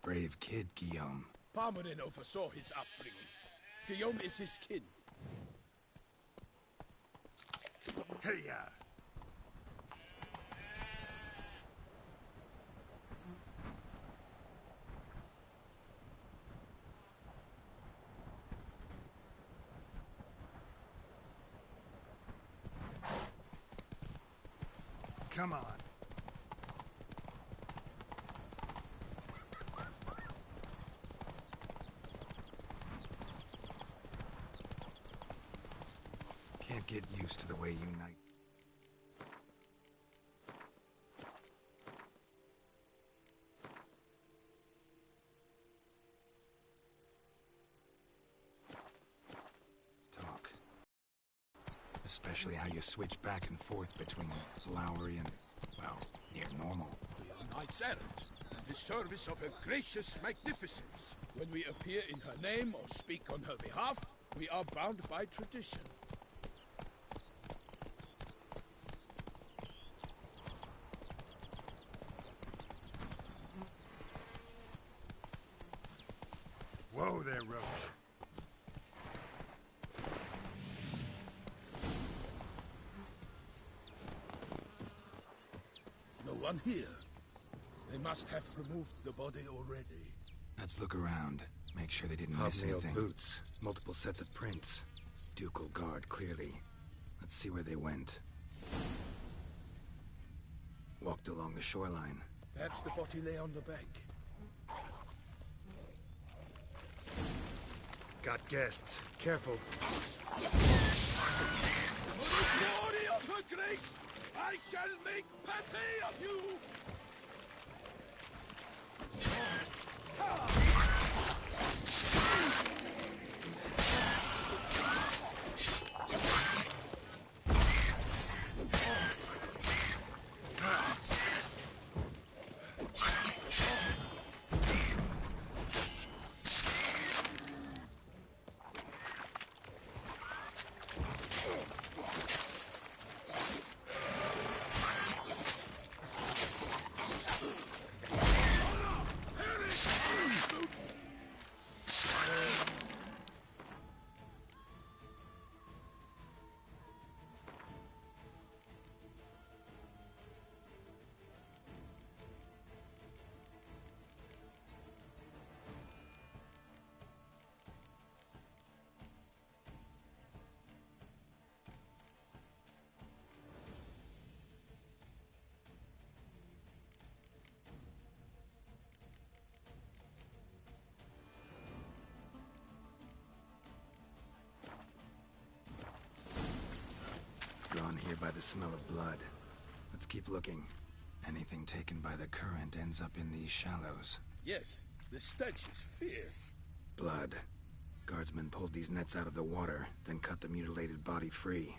brave kid, Guillaume. Parmanin oversaw his upbringing. Guillaume is his kin. Hey-ya! Come on. Can't get used to the way you night. Talk. Especially how you switch back and forth between flowery and, well, near normal. We are knights errant, in the service of her gracious magnificence. When we appear in her name or speak on her behalf, we are bound by tradition. Whoa there, Roach. No one here. They must have removed the body already. Let's look around. Make sure they didn't miss anything. Boots, multiple sets of prints. Ducal guard, clearly. Let's see where they went. Walked along the shoreline. Perhaps the body lay on the bank. Got guests. Careful. For the glory of her grace, I shall make pate of you! Drawn here by the smell of blood. Let's keep looking. Anything taken by the current ends up in these shallows. Yes, the stench is fierce. Blood. Guardsmen pulled these nets out of the water, then cut the mutilated body free.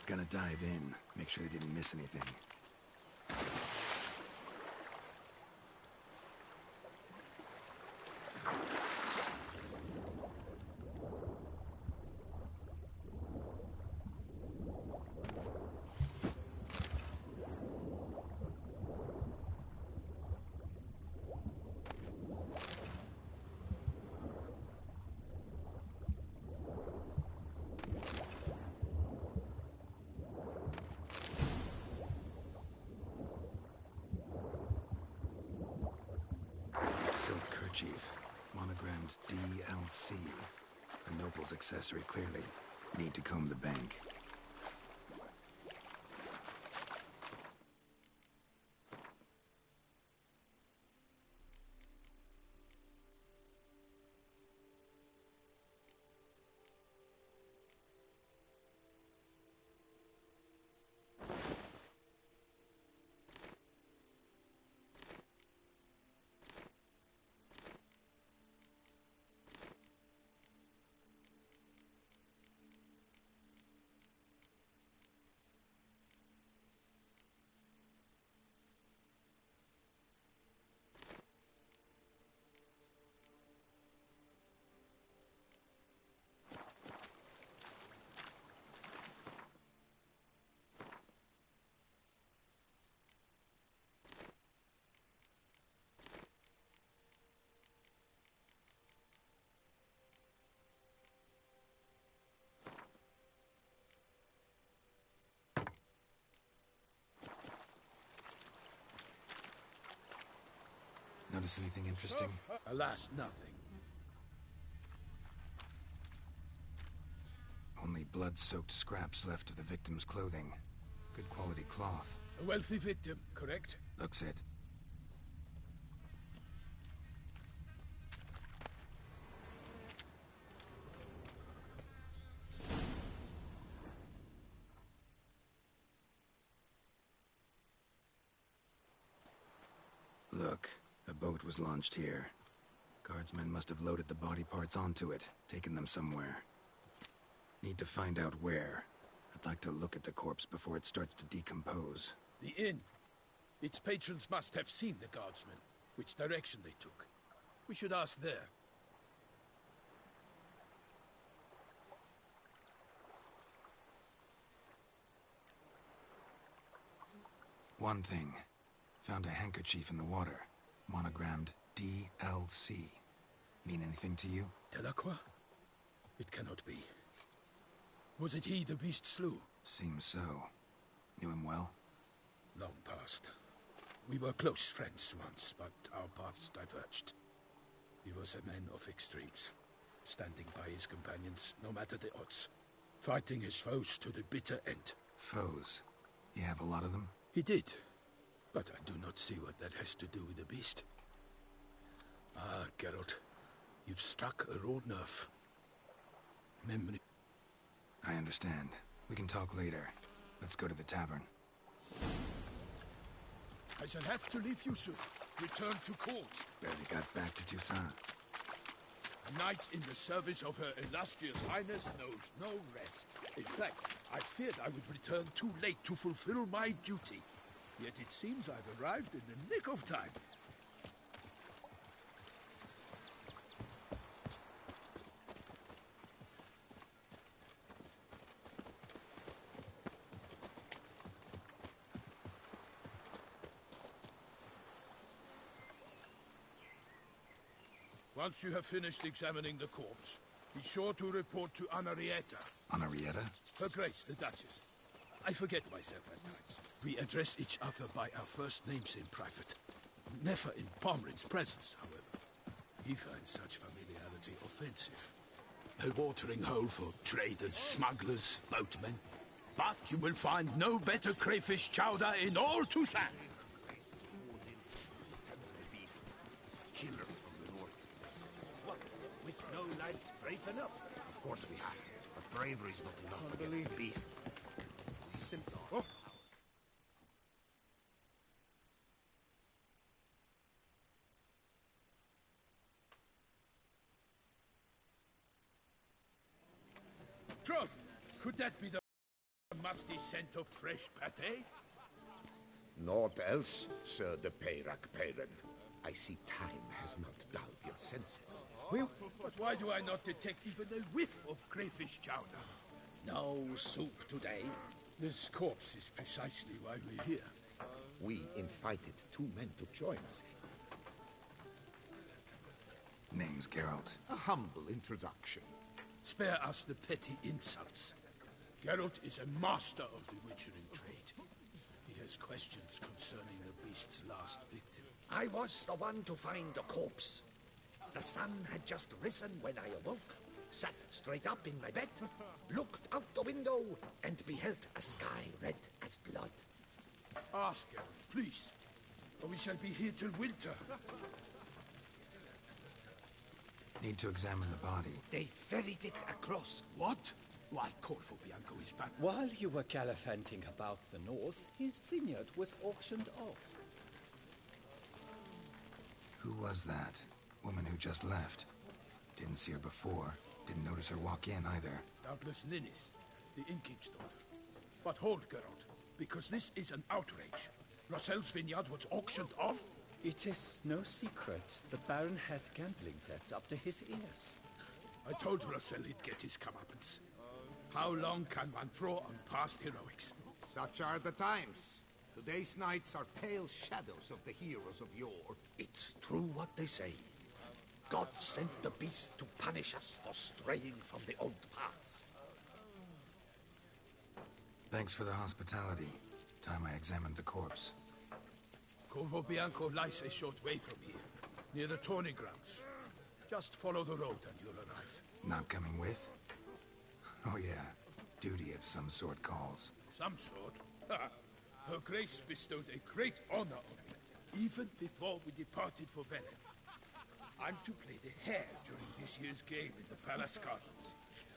Gonna dive in, make sure they didn't miss anything. Silk kerchief, monogrammed DLC. A noble's accessory, clearly. Need to comb the bank. Notice anything interesting? Alas, nothing. Only blood-soaked scraps left of the victim's clothing. Good quality cloth. A wealthy victim, correct? Looks it. Look, a boat was launched here. Guardsmen must have loaded the body parts onto it, taken them somewhere. Need to find out where. I'd like to look at the corpse before it starts to decompose. The inn. Its patrons must have seen the guardsmen, which direction they took. We should ask there. One thing. Found a handkerchief in the water. Monogrammed DLC. Mean anything to you? Delacroix? It cannot be. Was it he the beast slew? Seems so. Knew him well? Long past. We were close friends once, but our paths diverged. He was a man of extremes, standing by his companions, no matter the odds. Fighting his foes to the bitter end. Foes? You have a lot of them? He did. But I do not see what that has to do with the beast. Ah, Geralt. You've struck a raw nerve. Memory. I understand. We can talk later. Let's go to the tavern. I shall have to leave you soon. Return to court. Barely got back to Toussaint. A knight in the service of Her Illustrious Highness knows no rest. In fact, I feared I would return too late to fulfill my duty. Yet it seems I've arrived in the nick of time. Once you have finished examining the corpse, be sure to report to Anarietta. Anarietta? Her Grace, the Duchess. I forget myself at times. We address each other by our first names in private. Never in Pomrin's presence, however. He finds such familiarity offensive. A watering hole for traders, smugglers, boatmen. But you will find no better crayfish chowder in all Toussaint. What? With no lads brave enough? Of course we have. But bravery's not enough against the beast. Simple. Oh. Troth, could that be the musty scent of fresh pâté? Naught else, Sir de Peyrac Peyren. I see time has not dulled your senses. But why do I not detect even a whiff of crayfish chowder? No soup today. This corpse is precisely why we're here. We invited 2 men to join us. Name's Geralt. A humble introduction. Spare us the petty insults. Geralt is a master of the witchering trade. He has questions concerning the beast's last victim. I was the one to find the corpse. The sun had just risen when I awoke, sat straight up in my bed, looked out the window, and beheld a sky red as blood. Ask Geralt, please, or we shall be here till winter. Need to examine the body. They ferried it across. What? Why, Corvo Bianco is back. While you were gallivanting about the north, his vineyard was auctioned off. Who was that? Woman who just left. Didn't see her before. Didn't notice her walk in either. Doubtless Ninnis, the innkeep's daughter. But hold, Geralt, because this is an outrage. Rossel's vineyard was auctioned off? It is no secret. The Baron had gambling debts up to his ears. I told Rossel he'd get his comeuppance. How long can one draw on past heroics? Such are the times. Today's knights are pale shadows of the heroes of yore. It's true what they say. God sent the beast to punish us for straying from the old paths. Thanks for the hospitality. Time I examined the corpse. Corvo Bianco lies a short way from here. near the tourney grounds. Just follow the road and you'll arrive. Not coming with? Oh yeah, duty of some sort calls. Some sort? Her Grace bestowed a great honor on me, even before we departed for Velen. I'm to play the hare during this year's game in the Palace Gardens.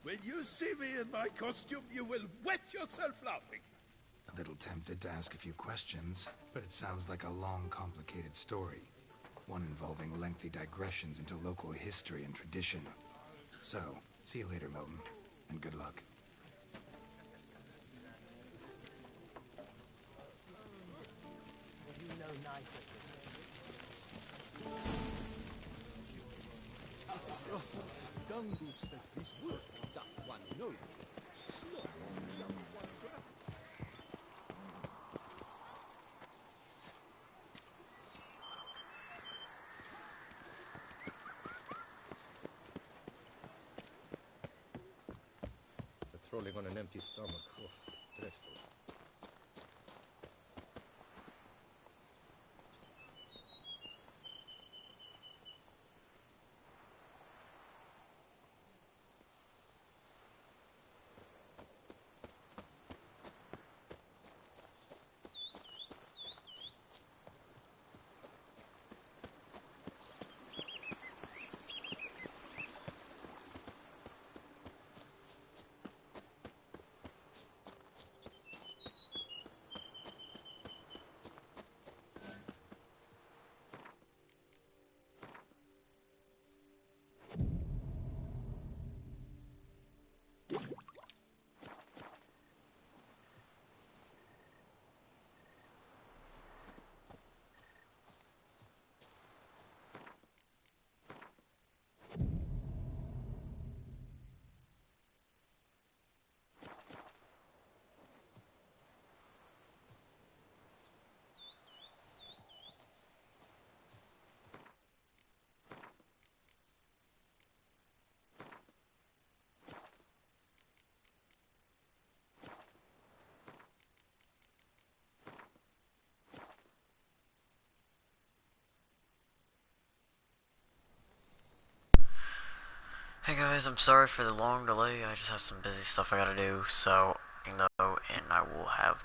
When you see me in my costume, you will wet yourself laughing. A little tempted to ask a few questions, but it sounds like a long, complicated story. One involving lengthy digressions into local history and tradition. So, see you later, Milton, and good luck. Gunboots that this work doth one know. Small young one grab. Patrolling on an empty stomach. Oh, dreadful. Hey guys, I'm sorry for the long delay. I just have some busy stuff I gotta do, so, and I will have